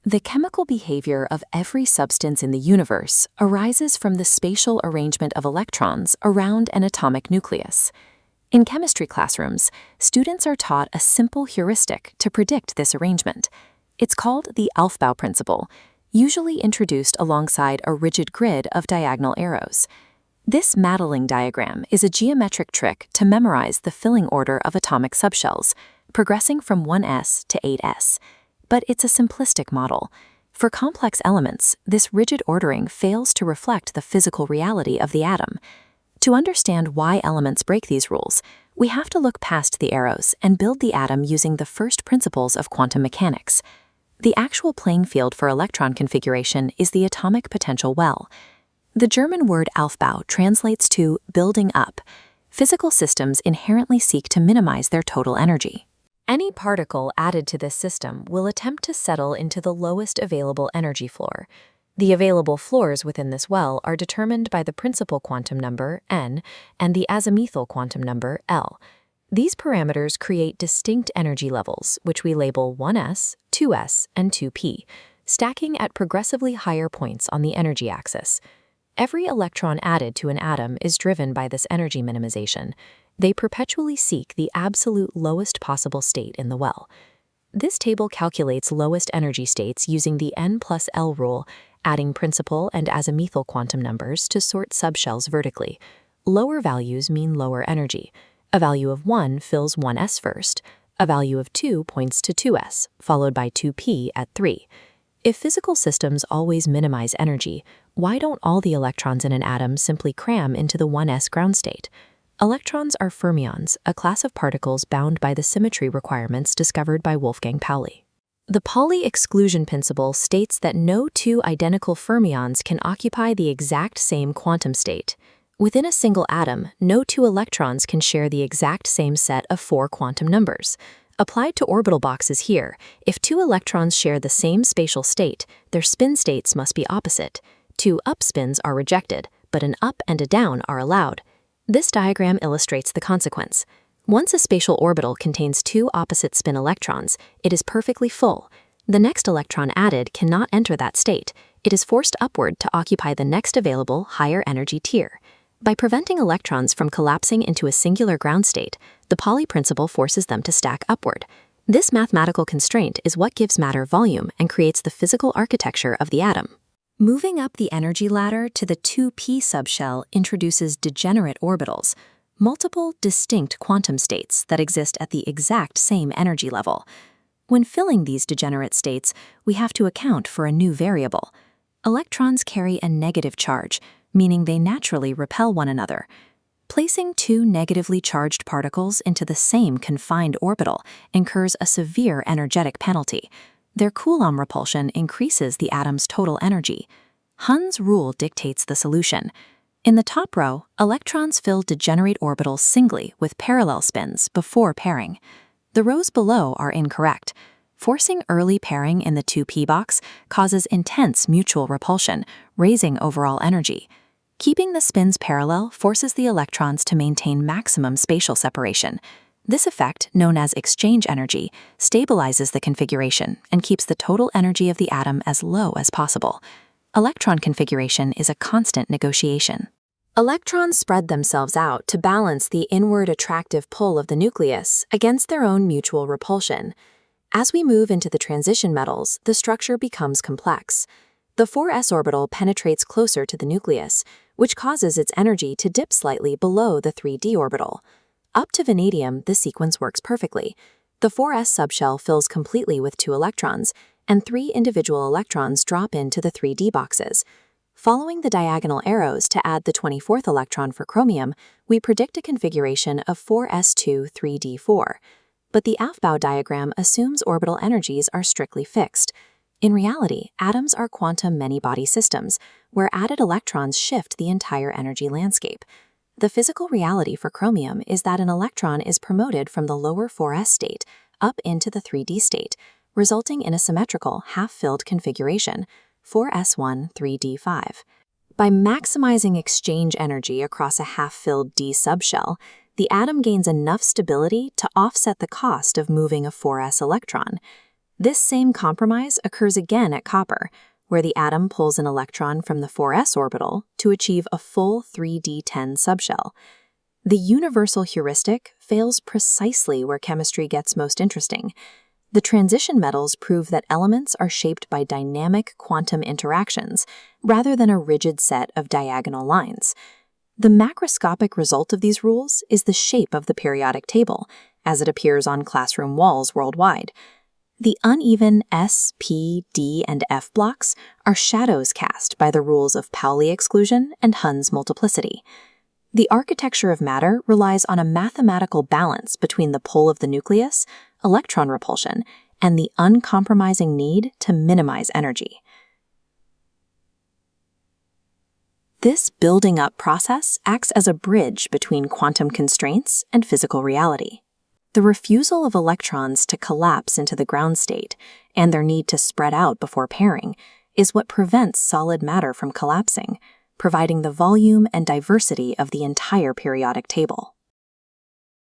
The chemical behavior of every substance in the universe arises from the spatial arrangement of electrons around an atomic nucleus. In chemistry classrooms, students are taught a simple heuristic to predict this arrangement. It's called the Aufbau Principle, usually introduced alongside a rigid grid of diagonal arrows. This Madelung diagram is a geometric trick to memorize the filling order of atomic subshells, progressing from 1s to 8s. But it's a simplistic model. For complex elements, this rigid ordering fails to reflect the physical reality of the atom. To understand why elements break these rules, we have to look past the arrows and build the atom using the first principles of quantum mechanics. The actual playing field for electron configuration is the atomic potential well. The German word Aufbau translates to building up. Physical systems inherently seek to minimize their total energy. Any particle added to this system will attempt to settle into the lowest available energy floor. The available floors within this well are determined by the principal quantum number, n, and the azimuthal quantum number, L. These parameters create distinct energy levels, which we label 1s, 2s, and 2p, stacking at progressively higher points on the energy axis. Every electron added to an atom is driven by this energy minimization. They perpetually seek the absolute lowest possible state in the well. This table calculates lowest energy states using the n plus L rule, adding principal and azimuthal quantum numbers to sort subshells vertically. Lower values mean lower energy. A value of 1 fills 1s first. A value of 2 points to 2s, followed by 2p at 3. If physical systems always minimize energy, why don't all the electrons in an atom simply cram into the 1s ground state? Electrons are fermions, a class of particles bound by the symmetry requirements discovered by Wolfgang Pauli. The Pauli exclusion principle states that no two identical fermions can occupy the exact same quantum state. Within a single atom, no two electrons can share the exact same set of 4 quantum numbers. Applied to orbital boxes here, if 2 electrons share the same spatial state, their spin states must be opposite. 2 up spins are rejected, but an up and a down are allowed. This diagram illustrates the consequence. Once a spatial orbital contains 2 opposite spin electrons, it is perfectly full. The next electron added cannot enter that state. It is forced upward to occupy the next available higher energy tier. By preventing electrons from collapsing into a singular ground state, the Pauli principle forces them to stack upward. This mathematical constraint is what gives matter volume and creates the physical architecture of the atom. Moving up the energy ladder to the 2p subshell introduces degenerate orbitals, multiple distinct quantum states that exist at the exact same energy level. When filling these degenerate states, we have to account for a new variable. Electrons carry a negative charge, meaning they naturally repel one another. Placing 2 negatively charged particles into the same confined orbital incurs a severe energetic penalty. Their Coulomb repulsion increases the atom's total energy. Hund's rule dictates the solution. In the top row, electrons fill degenerate orbitals singly with parallel spins before pairing. The rows below are incorrect. Forcing early pairing in the 2p box causes intense mutual repulsion, raising overall energy. Keeping the spins parallel forces the electrons to maintain maximum spatial separation. This effect, known as exchange energy, stabilizes the configuration and keeps the total energy of the atom as low as possible. Electron configuration is a constant negotiation. Electrons spread themselves out to balance the inward attractive pull of the nucleus against their own mutual repulsion. As we move into the transition metals, the structure becomes complex. The 4s orbital penetrates closer to the nucleus, which causes its energy to dip slightly below the 3d orbital. Up to vanadium, the sequence works perfectly. The 4s subshell fills completely with 2 electrons, and 3 individual electrons drop into the 3d boxes. Following the diagonal arrows to add the 24th electron for chromium, we predict a configuration of 4s2 3d4. But the Aufbau diagram assumes orbital energies are strictly fixed. In reality, atoms are quantum many-body systems, where added electrons shift the entire energy landscape. The physical reality for chromium is that an electron is promoted from the lower 4s state up into the 3d state, resulting in a symmetrical half-filled configuration, 4s1 3d5. By maximizing exchange energy across a half-filled d subshell, the atom gains enough stability to offset the cost of moving a 4s electron. This same compromise occurs again at copper, where the atom pulls an electron from the 4s orbital to achieve a full 3d10 subshell. The universal heuristic fails precisely where chemistry gets most interesting. The transition metals prove that elements are shaped by dynamic quantum interactions rather than a rigid set of diagonal lines. The macroscopic result of these rules is the shape of the periodic table, as it appears on classroom walls worldwide. The uneven S, P, D, and F blocks are shadows cast by the rules of Pauli exclusion and Hund's multiplicity. The architecture of matter relies on a mathematical balance between the pull of the nucleus, electron repulsion, and the uncompromising need to minimize energy. This building up process acts as a bridge between quantum constraints and physical reality. The refusal of electrons to collapse into the ground state and their need to spread out before pairing is what prevents solid matter from collapsing, providing the volume and diversity of the entire periodic table.